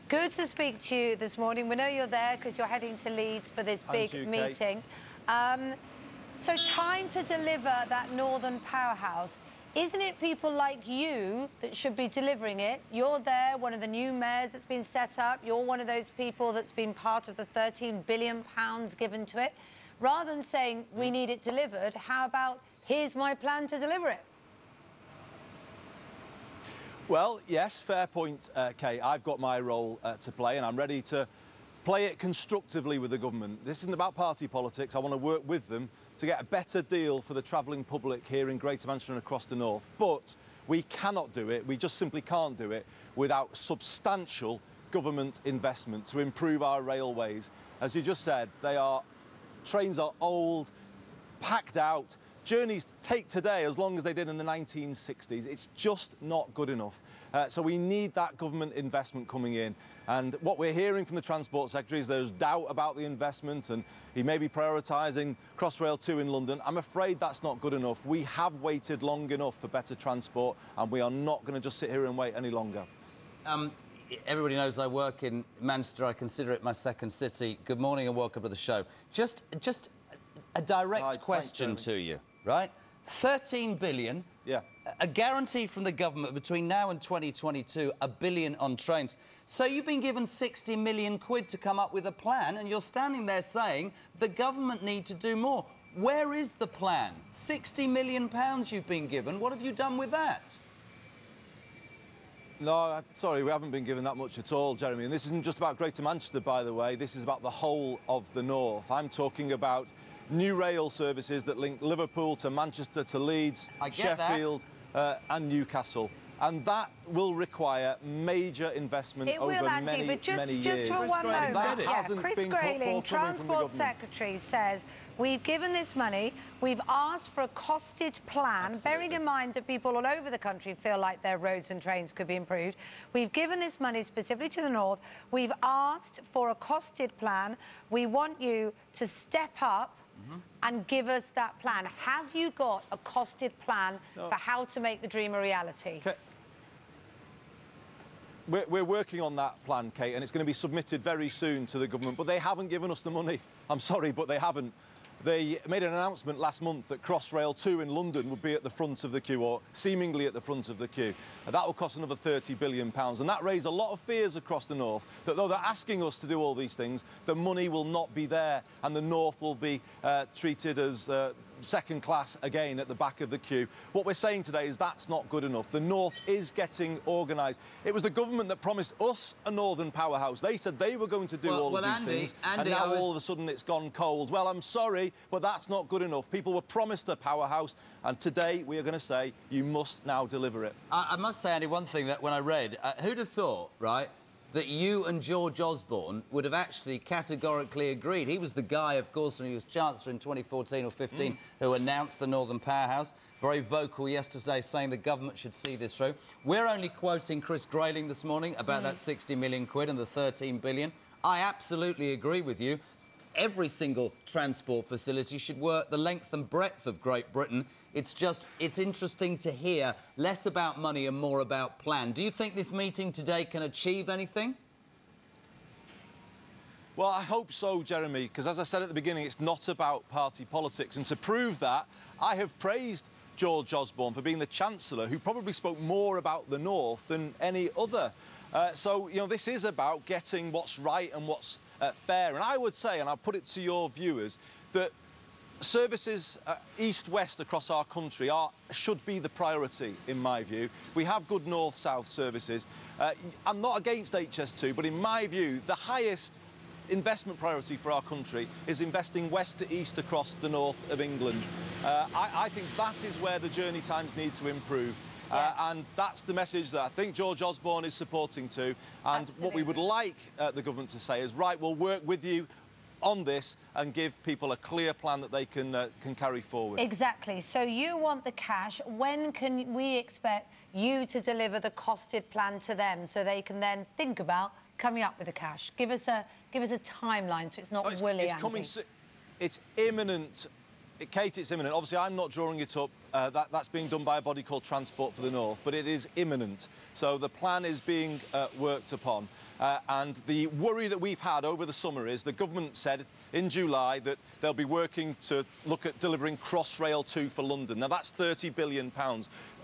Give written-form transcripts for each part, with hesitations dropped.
Good to speak to you this morning. We know you're there because you're heading to Leeds for this big meeting. So time to deliver that northern powerhouse. Isn't it people like you that should be delivering it? You're there, one of the new mayors that's been set up. You're one of those people that's been part of the £13 billion given to it. Rather than saying, we need it delivered, how about, here's my plan to deliver it? Well, yes, fair point, Kate. I've got my role to play, and I'm ready to play it constructively with the government. This isn't about party politics. I want to work with them to get a better deal for the travelling public here in Greater Manchester and across the north. But we cannot do it, we just simply can't do it, without substantial government investment to improve our railways. As you just said, trains are old, packed out. Journeys take today as long as they did in the 1960s. It's just not good enough. So we need that government investment coming in. And what we're hearing from the Transport Secretary is there's doubt about the investment and he may be prioritising Crossrail 2 in London. I'm afraid that's not good enough. We have waited long enough for better transport and we are not going to just sit here and wait any longer. Everybody knows I work in Manchester. I consider it my second city. Good morning and welcome to the show. Just a direct question to you. Right? 13 billion, yeah. A guarantee from the government between now and 2022, £1 billion on trains. So you've been given 60 million quid to come up with a plan, and you're standing there saying the government need to do more. Where is the plan? £60 million you've been given. What have you done with that? No, sorry, we haven't been given that much at all, Jeremy. And this isn't just about Greater Manchester, by the way. This is about the whole of the north. I'm talking about new rail services that link Liverpool to Manchester to Leeds, Sheffield and Newcastle. And that will require major investment over many years. Just for one moment, Chris Grayling, Transport Secretary, says we've given this money, we've asked for a costed plan, bearing in mind that people all over the country feel like their roads and trains could be improved. We've given this money specifically to the north. We've asked for a costed plan. We want you to step up and give us that plan. Have you got a costed plan for how to make the dream a reality? We're working on that plan, Kate, and it's going to be submitted very soon to the government, but they haven't given us the money. I'm sorry, but they haven't. They made an announcement last month that Crossrail 2 in London would be at the front of the queue, or seemingly at the front of the queue. That will cost another £30 billion, and that raised a lot of fears across the north, that though they're asking us to do all these things, the money will not be there, and the north will be treated as second class again at the back of the queue. What we're saying today is that's not good enough. The north is getting organised. It was the government that promised us a northern powerhouse. They said they were going to do all of these things, and now all of a sudden it's gone cold. Well, I'm sorry, but that's not good enough. People were promised a powerhouse, and today we are going to say you must now deliver it. I must say, Andy, one thing that when I read, who'd have thought, right, that you and George Osborne would have actually categorically agreed. He was the guy, of course, when he was Chancellor in 2014 or 15, who announced the Northern Powerhouse. Very vocal yesterday, saying the government should see this through. We're only quoting Chris Grayling this morning about that 60 million quid and the 13 billion. I absolutely agree with you. Every single transport facility should work the length and breadth of Great Britain. It's interesting to hear less about money and more about plan. Do you think this meeting today can achieve anything? Well, I hope so, Jeremy, because as I said at the beginning, it's not about party politics. And to prove that, I have praised George Osborne for being the Chancellor, who probably spoke more about the north than any other. So, you know, this is about getting what's right and what's fair. And I would say, and I'll put it to your viewers, that services east-west across our country should be the priority, in my view. We have good north-south services. I'm not against HS2, but in my view, the highest investment priority for our country is investing west to east across the north of England. I think that is where the journey times need to improve. And that's the message that I think George Osborne is supporting too. And what we would like the government to say is, right, we'll work with you on this and give people a clear plan that they can carry forward. Exactly. So you want the cash. When can we expect you to deliver the costed plan to them so they can then think about coming up with the cash? Give us a timeline so it's not woolly. It's coming. It's imminent. Kate, it's imminent. Obviously, I'm not drawing it up That's being done by a body called Transport for the North, but it is imminent. So the plan is being worked upon. And the worry that we've had over the summer is the government said in July that they'll be working to look at delivering Crossrail 2 for London. Now, that's £30 billion.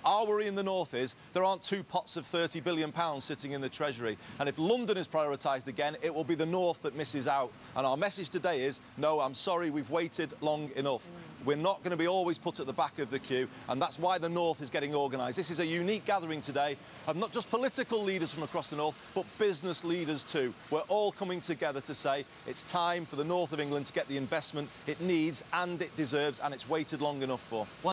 Our worry in the north is there aren't two pots of £30 billion sitting in the Treasury. And if London is prioritised again, it will be the north that misses out. And our message today is, no, I'm sorry, we've waited long enough. We're not going to be always put at the back of the queue, and that's why the north is getting organised. This is a unique gathering today of not just political leaders from across the north, but business leaders too. We're all coming together to say it's time for the north of England to get the investment it needs and it deserves, and it's waited long enough for.